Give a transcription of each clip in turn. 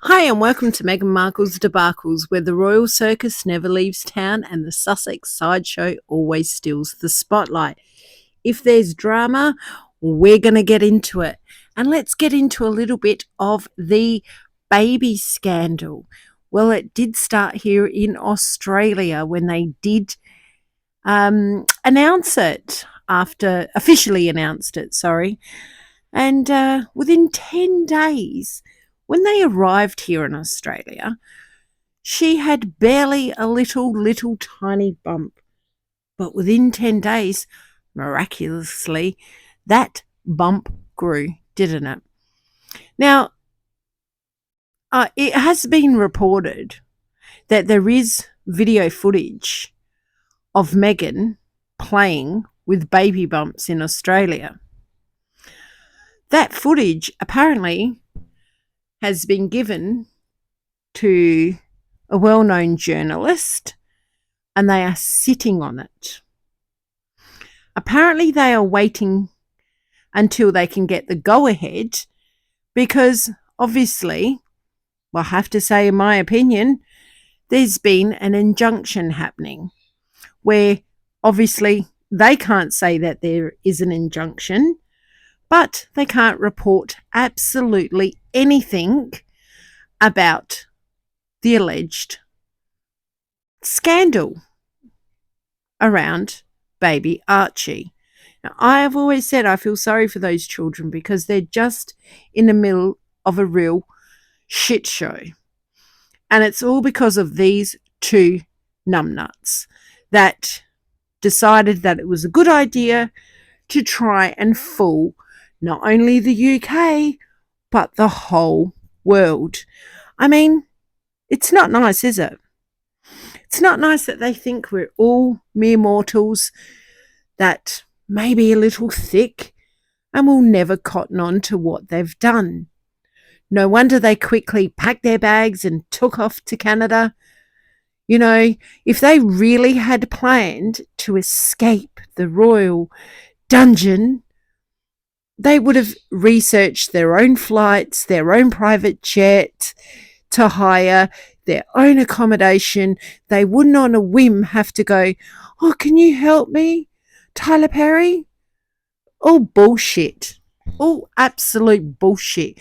Hi and welcome to Meghan Markle's Debacles, where the royal circus never leaves town and the Sussex sideshow always steals the spotlight. If there's drama, we're going to get into it. And let's get into a little bit of the baby scandal. Well, it did start here in Australia when they did officially announced it, sorry. And within 10 days, when they arrived here in Australia, she had barely a little tiny bump. But within 10 days, miraculously, that bump grew, didn't it? Now, it has been reported that there is video footage of Meghan playing with baby bumps in Australia. That footage apparently has been given to a well-known journalist and they are sitting on it. Apparently they are waiting until they can get the go-ahead because obviously, well, I have to say in my opinion, there's been an injunction happening where obviously they can't say that there is an injunction, but they can't report absolutely anything about the alleged scandal around baby Archie. Now, I have always said I feel sorry for those children because they're just in the middle of a real shit show. And it's all because of these two numbnuts that decided that it was a good idea to try and fool not only the UK, but the whole world. I mean, it's not nice, is it? It's not nice that they think we're all mere mortals that may be a little thick and will never cotton on to what they've done. No wonder they quickly packed their bags and took off to Canada. You know, if they really had planned to escape the royal dungeon, they would have researched their own flights, their own private jet to hire, their own accommodation. They wouldn't on a whim have to go, "Oh, can you help me, Tyler Perry?" All bullshit. All absolute bullshit.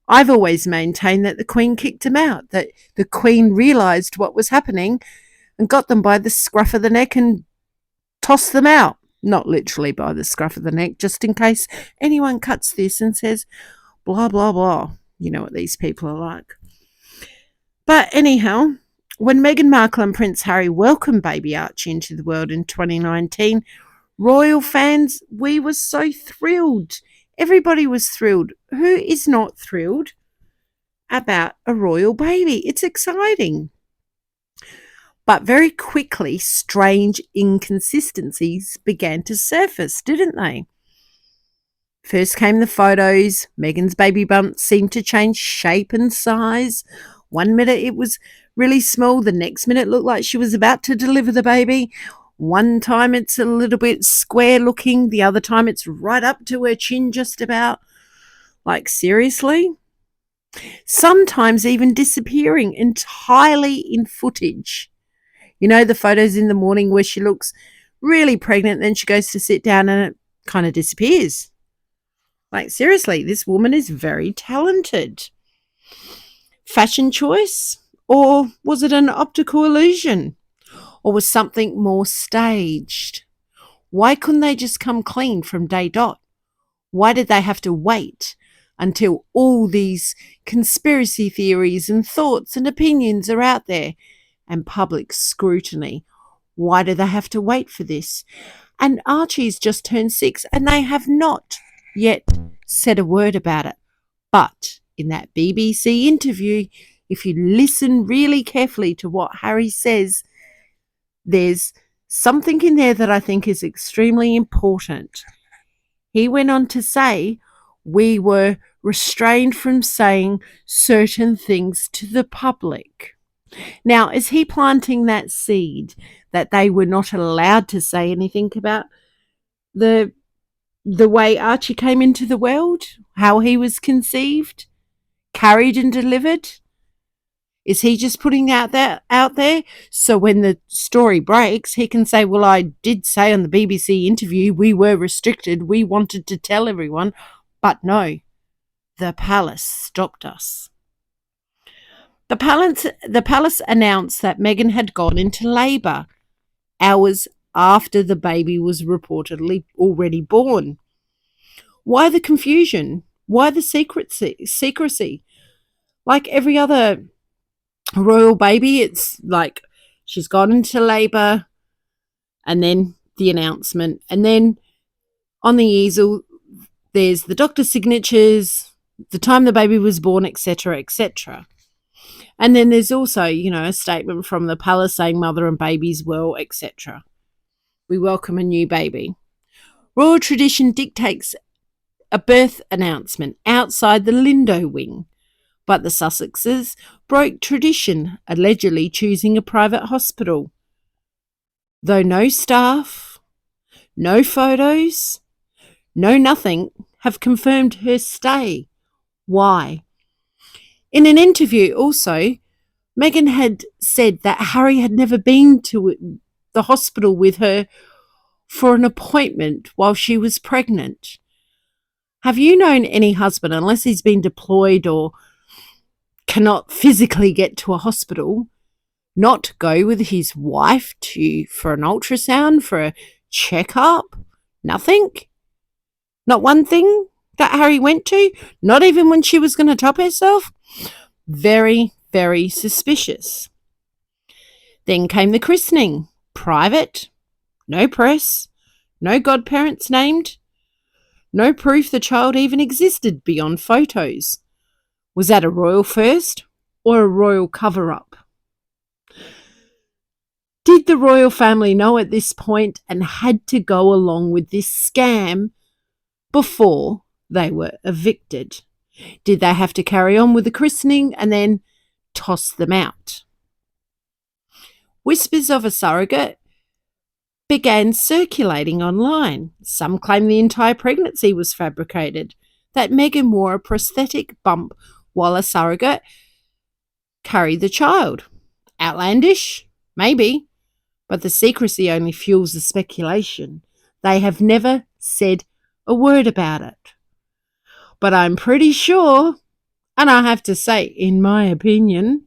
I've always maintained that the Queen kicked them out, that the Queen realised what was happening and got them by the scruff of the neck and tossed them out. Not literally by the scruff of the neck, just in case anyone cuts this and says, blah, blah, blah. You know what these people are like. But anyhow, when Meghan Markle and Prince Harry welcomed baby Archie into the world in 2019, royal fans, we were so thrilled. Everybody was thrilled. Who is not thrilled about a royal baby? It's exciting. But very quickly, strange inconsistencies began to surface, didn't they? First came the photos. Meghan's baby bump seemed to change shape and size. One minute it was really small. The next minute it looked like she was about to deliver the baby. One time it's a little bit square looking. The other time it's right up to her chin just about. Like, seriously? Sometimes even disappearing entirely in footage. You know, the photos in the morning where she looks really pregnant, then she goes to sit down and it kind of disappears. Like, seriously, this woman is very talented. Fashion choice? Or was it an optical illusion? Or was something more staged? Why couldn't they just come clean from day dot? Why did they have to wait until all these conspiracy theories and thoughts and opinions are out there and public scrutiny? Why do they have to wait for this? And Archie's just turned 6 and they have not yet said a word about it. But in that BBC interview, if you listen really carefully to what Harry says, there's something in there that I think is extremely important. He went on to say, we were restrained from saying certain things to the public. Now, is he planting that seed that they were not allowed to say anything about the way Archie came into the world, how he was conceived, carried and delivered? Is he just putting that out there so when the story breaks, he can say, well, I did say on the BBC interview we were restricted. We wanted to tell everyone. But no, the palace stopped us. The palace announced that Meghan had gone into labour hours after the baby was reportedly already born. Why the confusion? Why the secrecy? Like every other royal baby, it's like she's gone into labour and then the announcement. And then on the easel, there's the doctor's signatures, the time the baby was born, etc., etc. And then there's also, a statement from the palace saying mother and baby's well, etc. We welcome a new baby. Royal tradition dictates a birth announcement outside the Lindo wing, but the Sussexes broke tradition, allegedly choosing a private hospital. Though no staff, no photos, no nothing have confirmed her stay. Why? In an interview also, Meghan had said that Harry had never been to the hospital with her for an appointment while she was pregnant. Have you known any husband, unless he's been deployed or cannot physically get to a hospital, not go with his wife for an ultrasound, for a checkup? Nothing? Not one thing that Harry went to? Not even when she was going to top herself? Very, very suspicious. Then came the christening. Private, no press, no godparents named, no proof the child even existed beyond photos. Was that a royal first or a royal cover-up? Did the royal family know at this point and had to go along with this scam before they were evicted? Did they have to carry on with the christening and then toss them out? Whispers of a surrogate began circulating online. Some claim the entire pregnancy was fabricated, that Meghan wore a prosthetic bump while a surrogate carried the child. Outlandish? Maybe. But the secrecy only fuels the speculation. They have never said a word about it. But I'm pretty sure, and I have to say, in my opinion,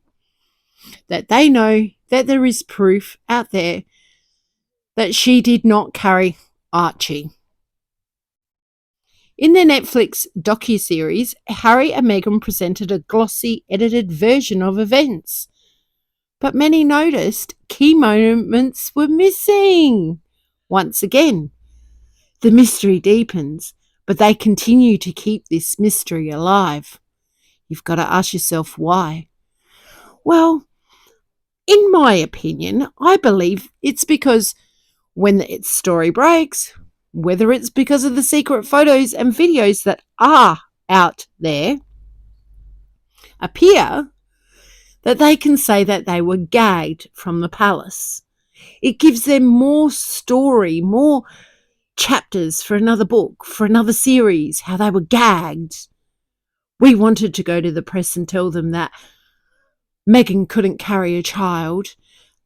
that they know that there is proof out there that she did not carry Archie. In the Netflix docuseries, Harry and Meghan presented a glossy, edited version of events. But many noticed key moments were missing. Once again, the mystery deepens, but they continue to keep this mystery alive. You've got to ask yourself why. Well, in my opinion, I believe it's because when its story breaks, whether it's because of the secret photos and videos that are out there, appear that they can say that they were gagged from the palace. It gives them more story, more chapters for another book, for another series, how they were gagged. We wanted to go to the press and tell them that Meghan couldn't carry a child,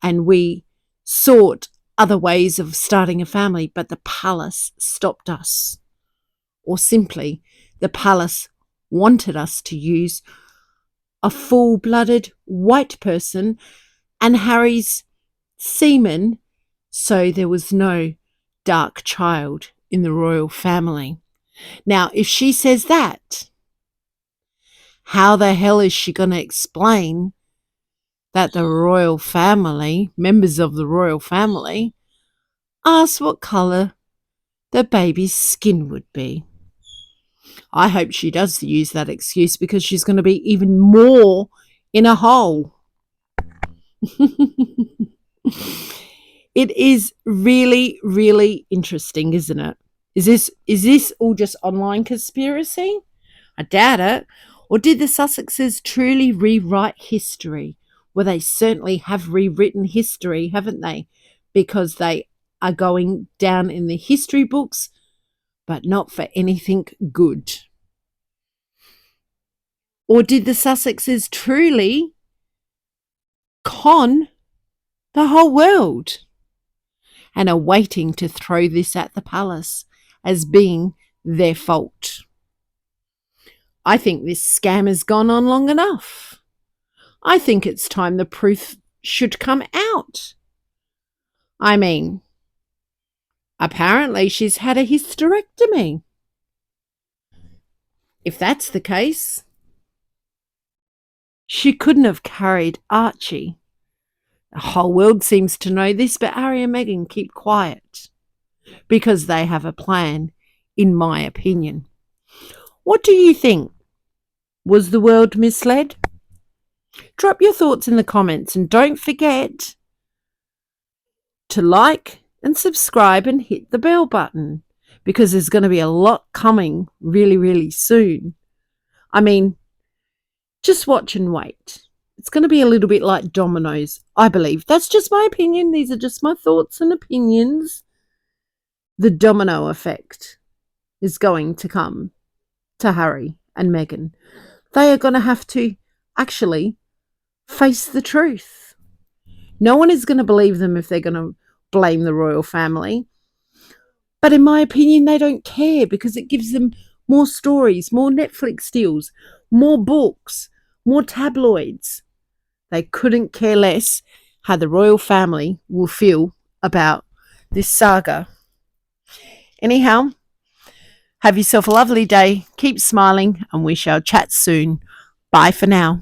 and we sought other ways of starting a family, but the palace stopped us. Or simply, the palace wanted us to use a full-blooded white person and Harry's semen, so there was no dark child in the royal family. Now, if she says that, how the hell is she going to explain that the royal family, members of the royal family, asked what colour the baby's skin would be? I hope she does use that excuse, because she's going to be even more in a hole. It is really, really interesting, isn't it? Is this all just online conspiracy? I doubt it. Or did the Sussexes truly rewrite history? Well, they certainly have rewritten history, haven't they? Because they are going down in the history books, but not for anything good. Or did the Sussexes truly con the whole world and are waiting to throw this at the palace as being their fault. I think this scam has gone on long enough. I think it's time the proof should come out. I mean, apparently she's had a hysterectomy. If that's the case, she couldn't have carried Archie. The whole world seems to know this, but Harry and Meghan keep quiet because they have a plan, in my opinion. What do you think? Was the world misled? Drop your thoughts in the comments and don't forget to like and subscribe and hit the bell button because there's going to be a lot coming really, really soon. I mean, just watch and wait. It's going to be a little bit like dominoes, I believe. That's just my opinion. These are just my thoughts and opinions. The domino effect is going to come to Harry and Meghan. They are going to have to actually face the truth. No one is going to believe them if they're going to blame the royal family. But in my opinion, they don't care because it gives them more stories, more Netflix deals, more books, more tabloids. They couldn't care less how the royal family will feel about this saga. Anyhow, have yourself a lovely day. Keep smiling and we shall chat soon. Bye for now.